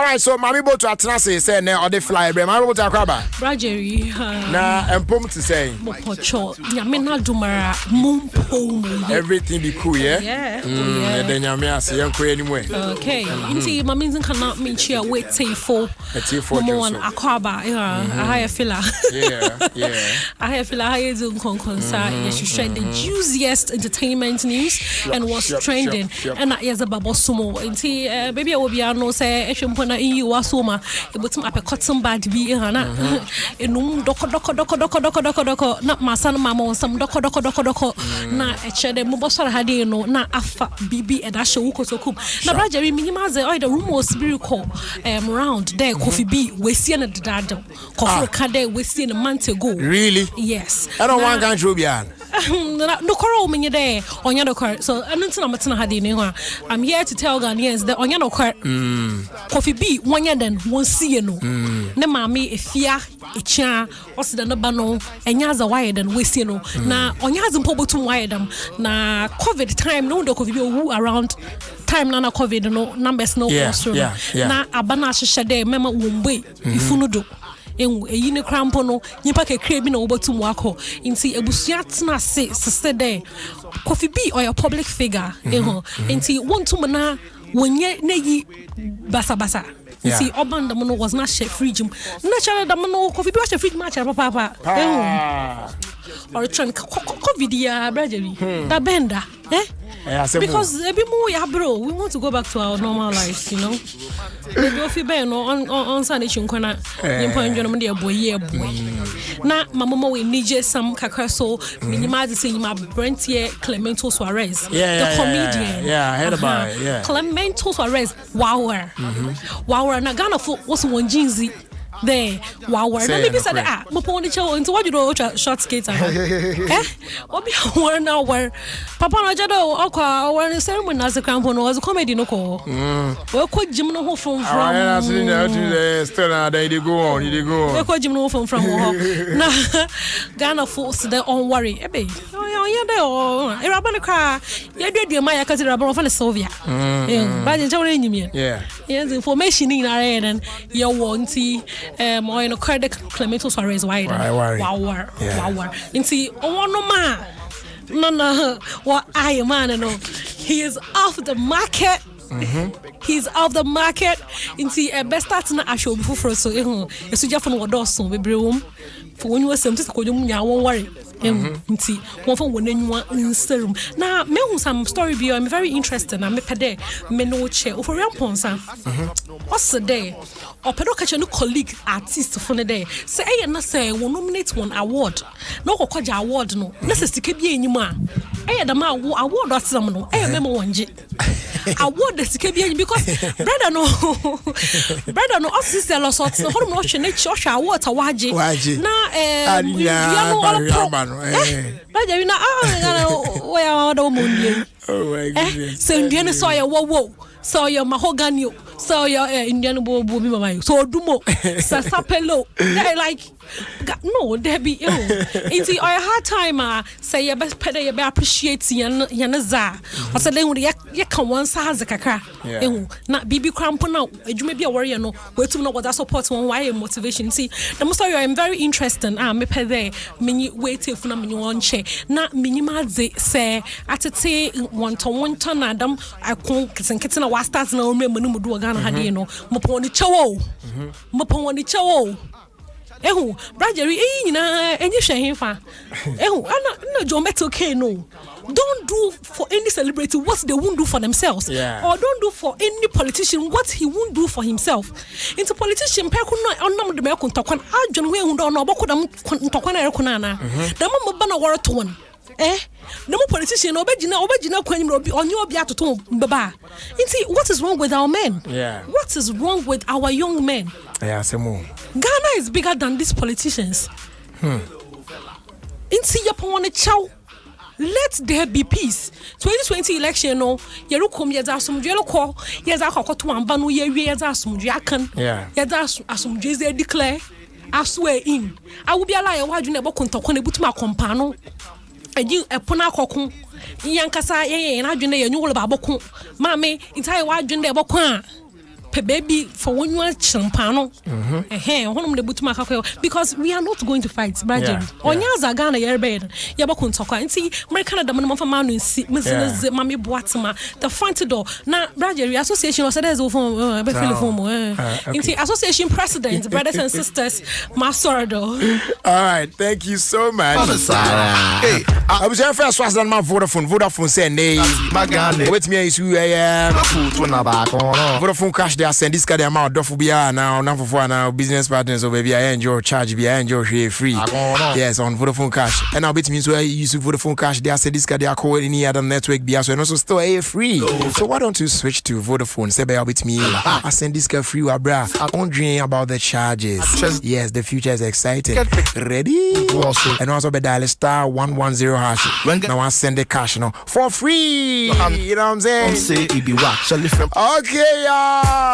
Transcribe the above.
right, so Mammy Boat to Atanasi say ne or the fly, Mammy Boat to Crabba. Brajeri. Nah, and Pum to say. Mopocho. Yamena Dumara. Mumpo. Everything be cool, yeah? Yeah. Then Yamia say, young queen anyway. Okay. Inti, my means cannot mean cheer wait for one Aquaba. I feel I feel I do concern. Yes, you shared the juiciest entertainment news and was trending. And that is a babo sumo. Inti, baby, I will be no say, Eshampona in you was soma. It would up a cotton bad be in doko, not my son, mamma, some doko, na a cheddar mobosar hadino, na afa bibi and asha wukosokum. Na Brajeri minimize oil the room was miracle round there, coffee be, we see an dad, coffee cade, we see a month ago. Really? Yes. I don't want to go beyond. No coral many day on your car. So I'm not hadini. I'm here to tell Ghanaians that on your car coffee be 1 year then won't see you no. Ne mammy a fear, a chair, or the nobano, and yaza wired and we see no. Now on yazin pobo to wire them. Na COVID time no do coffee who around time nana COVID no numbers no na abana shade mema wumbe ifunudo. Yini crampo no nipa kekre bi na obotum wako nti ebusua tena se there coffee be or your public figure nti wontum na wonye neyi basa nti oban da no was not share fridge natural da no coffee be was share fridge match papa or trend covid ya Brajeri da benda because ebi mu ya bro we want to go back to our normal life, you know. Ebi ofi be no on Sunday chinkwana yimpa ndwono mde boye na mama we nije some kakra so minima de say my brent here Clemento Suarez the comedian I heard about it. Clemento Suarez wow na Ghana for was one jinzi there wow na maybe said mopo on the show into what you do short skater obi one hour papa na jado okwa one ceremony as a crampo no was comedy no ko we ko gym no ho from still na they go on we ko gym no from na Ghana folks there on worry ebe you there e raba no kra ye duadua ma ya ka tira raba for Sylvia ba je jawre nyimie yes information in are then you wanti or in a credit Clemento Suarez wide wow inti ono ma no what I man no he is off the market. He's off the market. Inti best start na asho before so esu jafo no wodoso bebrewum for when you was something ko jom nya won worry nti won fa wonanwa nserum na me hu some story bi I'm very interested na me pede me no che oforian ponsa what's the day opedo ka che no colleague artist for the day say e na say won nominate one award no kokwaja award no na se sika bi enyim a e da ma award asem no e me mo wonje award the sika bi enyim because brother no officer lo sort no hono no hwe na chi hwe award awaje na Brajeri na we are the woman. Oh my goodness. So Indian saw your wo saw your mahogany saw your Indian bo mama so dumo sasapelo like no there be it's a hard time say your best pede you be appreciate yan za o say then you can one sa kakra na bibi cramp na adwuma bi a worry no wetum no go support one why motivation see the story I'm very interested me pede me wait if na me won che na minima ze say atete wonton na Adam akon kitten na wa start na o me no mu do Ghana hade no mo pon ni chewo Brajeri nyina enye hwe fa ana John Metal K no don't do for any celebrity what they won't do for themselves or don't do for any politician what he won't do for himself into politician pe ko no onam de me ko ntokwan adwon we hu do no obokodam ntokwan na rekona na dem mo ba na woro to won no politician obegina kwanyim obi onye obi atoto mbaba inti what is wrong with our men what is wrong with our young men Ghana is bigger than these politicians inti yapon ne chow let there be peace 2020 election no yerukom yeza asumdwe lokọ yeza akokoto amba no yewie yeza asumdwe akan yeza asumdwe ze declare aswe in awubiala ye wadwu na ebokontoko na butuma kompa no eji epona akokun yankasa ye na adwene ye nyulo ba bokun maame intai wa adwene de bokun baby for when you are champano. Because we are not going to fight, Brajer. Onyaza Ghana yerbed. Yabakun talk and see American the minimum for man in Mammy Boatma, the front door. Now, Brajer Association was there's over Association president, brothers and sisters, Masordo. All right, thank you so much. Hey, I was your first was on my Vodafone send with me is who I am. Vodafone cash they are send this guy the amount of now for now business partners or baby I enjoy charge be I enjoy free. Yes, on Vodafone cash. And now bit means where you use Vodafone cash they are send this guy they are call any other network be as well and also still free. So why don't you switch to Vodafone? Say by bit me I send this guy free bra. Don't dream about the charges. Yes, the future is exciting. Ready? And also be dial star 110 hash. Now I send the cash for free. You know what I'm saying? Okay, y'all.